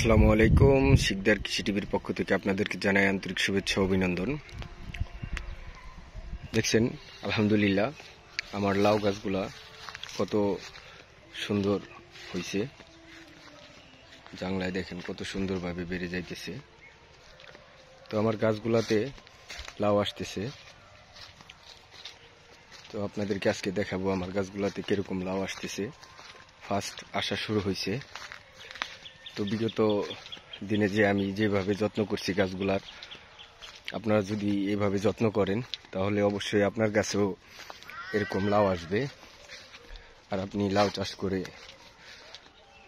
আসসালামু আলাইকুম। শিকদার কৃষি টিভির পক্ষ থেকে আপনাদেরকে জানাই আন্তরিক শুভেচ্ছা ও অভিনন্দন। দেখছেন আলহামদুলিল্লাহ আমার লাউ গাছগুলা কত সুন্দর হয়েছে। জাংলায় দেখেন কত সুন্দরভাবে বেড়ে যাইতেছে। তো আমার গাছগুলাতে লাউ আসতেছে, তো আপনাদেরকে আজকে দেখাবো আমার গাছগুলাতে কিরকম লাউ আসতেছে। ফার্স্ট আসা শুরু হয়েছে। তো বিগত দিনে যে আমি যেভাবে যত্ন করছি গাছগুলার, আপনারা যদি এভাবে যত্ন করেন তাহলে অবশ্যই আপনার গাছেও এরকম লাউ আসবে, আর আপনি লাউ চাষ করে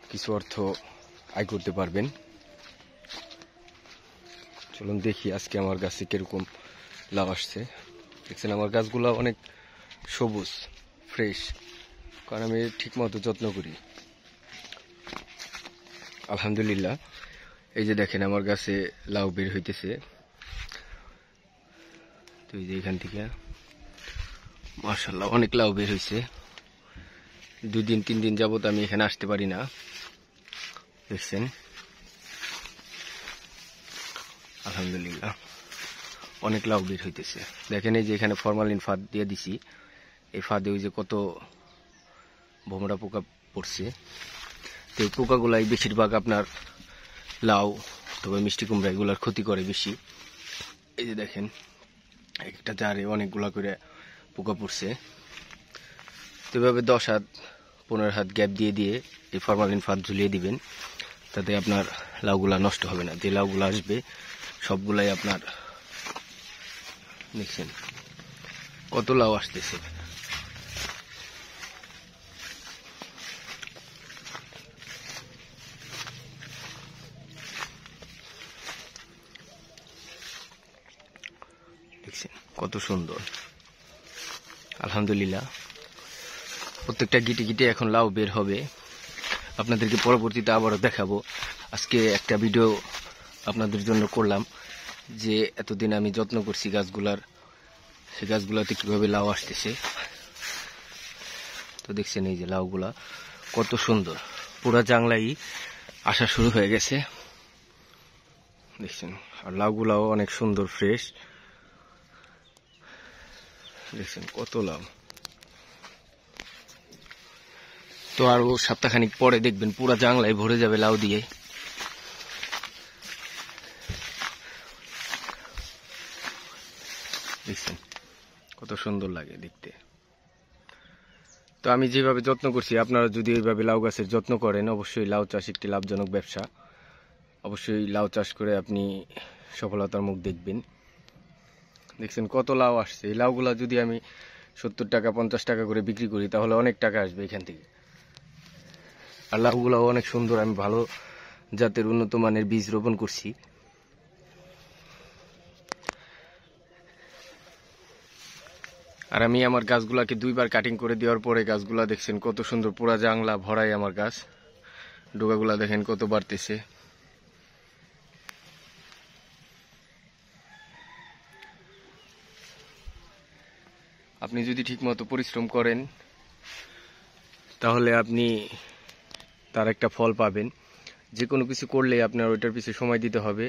কিছু অর্থ আয় করতে পারবেন। চলুন দেখি আজকে আমার গাছে কিরকম লাউ আসছে। দেখছেন আমার গাছগুলো অনেক সবুজ ফ্রেশ, কারণ আমি ঠিকমতো যত্ন করি আলহামদুলিল্লাহ। এই যে দেখেন আমার গাছে লাউ বের হইতেছে। তো এই যে এখান থেকে মাশাআল্লাহ অনেক লাউ বের হয়েছে। 2 দিন 3 দিন যাবত আমি এখানে আসতে পারি না। দেখছেন আলহামদুলিল্লাহ অনেক লাউ বের হইতেছে। দেখেন এই যে এখানে ফরমালিন ফাঁদ দিয়ে দিছি, এই ফাঁদে ওই যে কত ভোমরা পোকা পড়ছে। তো এই পোকাগুলাই বেশিরভাগ আপনার লাউ তবে মিষ্টি কুমড়া এগুলার ক্ষতি করে বেশি। এই যে দেখেন একটা জারে অনেকগুলা করে পোকা পড়ছে। তো এভাবে 10 হাত 15 হাত গ্যাপ দিয়ে দিয়ে এই ফরমালিন ফাঁদ ঝুলিয়ে দিবেন, তাতে আপনার লাউগুলা নষ্ট হবে না। যে লাউগুলা আসবে সবগুলাই আপনার, দেখছেন কত লাউ আসতেছে। দেখছেন কত সুন্দর আলহামদুলিল্লাহ। প্রত্যেকটা গিটে গিটে এখন লাউ বের হবে। আপনাদেরকে পরবর্তীতে আবারও দেখাবো। আজকে একটা ভিডিও আপনাদের জন্য করলাম যে এতদিন আমি যত্ন করছি গাছগুলার, সেই গাছগুলাতে কিভাবে লাউ আসতেছে। তো দেখছেন এই যে লাউগুলা কত সুন্দর, পুরা জাংলাই আসা শুরু হয়ে গেছে। দেখছেন আর লাউগুলাও অনেক সুন্দর ফ্রেশ। দেখছেন কত লাউ। তো আরো সপ্তাহখানিক পরে দেখবেন পুরা জাংলায় ভরে যাবে লাউ দিয়ে। দেখছেন কত সুন্দর লাগে দেখতে। তো আমি যেভাবে যত্ন করছি আপনারা যদি এইভাবে লাউ গাছের যত্ন করেন, অবশ্যই লাউ চাষ একটি লাভজনক ব্যবসা। অবশ্যই লাউ চাষ করে আপনি সফলতার মুখ দেখবেন। দেখছেন কত লাউ আসছে। এই লাউগুলা যদি আমি 70 টাকা 50 টাকা করে বিক্রি করি তাহলে অনেক টাকা আসবে এখান থেকে। আর লাউগুলাও অনেক সুন্দর, আমি ভালো জাতের উন্নত মানের বীজ রোপণ করছি। আর আমি আমার গাছগুলাকে 2 বার কাটিং করে দেওয়ার পরে গাছগুলা দেখছেন কত সুন্দর, পুরা জাংলা ভরাই আমার গাছ। ডোকাগুলা দেখেন কত বাড়তেছে। আপনি যদি ঠিকমতো পরিশ্রম করেন তাহলে আপনি তার একটা ফল পাবেন। যে কোনো কিছু করলে আপনার ওইটার পিছনে সময় দিতে হবে,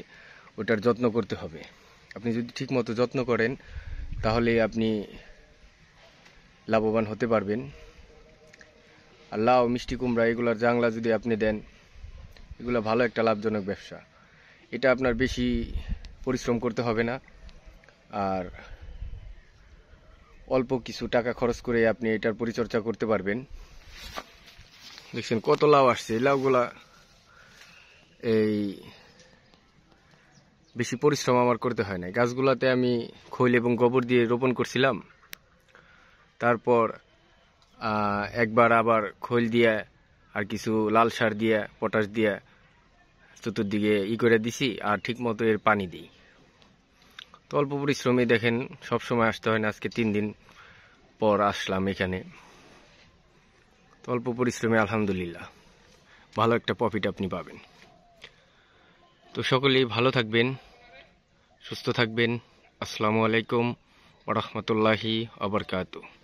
ওটার যত্ন করতে হবে। আপনি যদি ঠিকমতো যত্ন করেন তাহলে আপনি লাভবান হতে পারবেন। আর লাউ মিষ্টি কুমড়া এগুলার জাংলা যদি আপনি দেন, এগুলো ভালো একটা লাভজনক ব্যবসা। এটা আপনার বেশি পরিশ্রম করতে হবে না, আর অল্প কিছু টাকা খরচ করে আপনি এটার পরিচর্যা করতে পারবেন। দেখছেন কত লাউ আসছে। এই লাউগুলা এই বেশি পরিশ্রম আমার করতে হয় না। গাছগুলাতে আমি খৈল এবং গোবর দিয়ে রোপণ করছিলাম, তারপর একবার আবার খৈল দিয়ে আর কিছু লাল সার দিয়ে পটাশ দিয়ে চতুর্দিকে করে দিছি, আর ঠিক মতো এর পানি দিই। তো অল্প পরিশ্রমে দেখেন সবসময় আসতে হয় না, আজকে 3 দিন পর আসলাম এখানে। তো অল্প পরিশ্রমে আলহামদুলিল্লাহ ভালো একটা প্রফিট আপনি পাবেন। তো সকলেই ভালো থাকবেন, সুস্থ থাকবেন। আসসালামু আলাইকুম ওয়া রাহমাতুল্লাহি ওয়া বারাকাতুহু।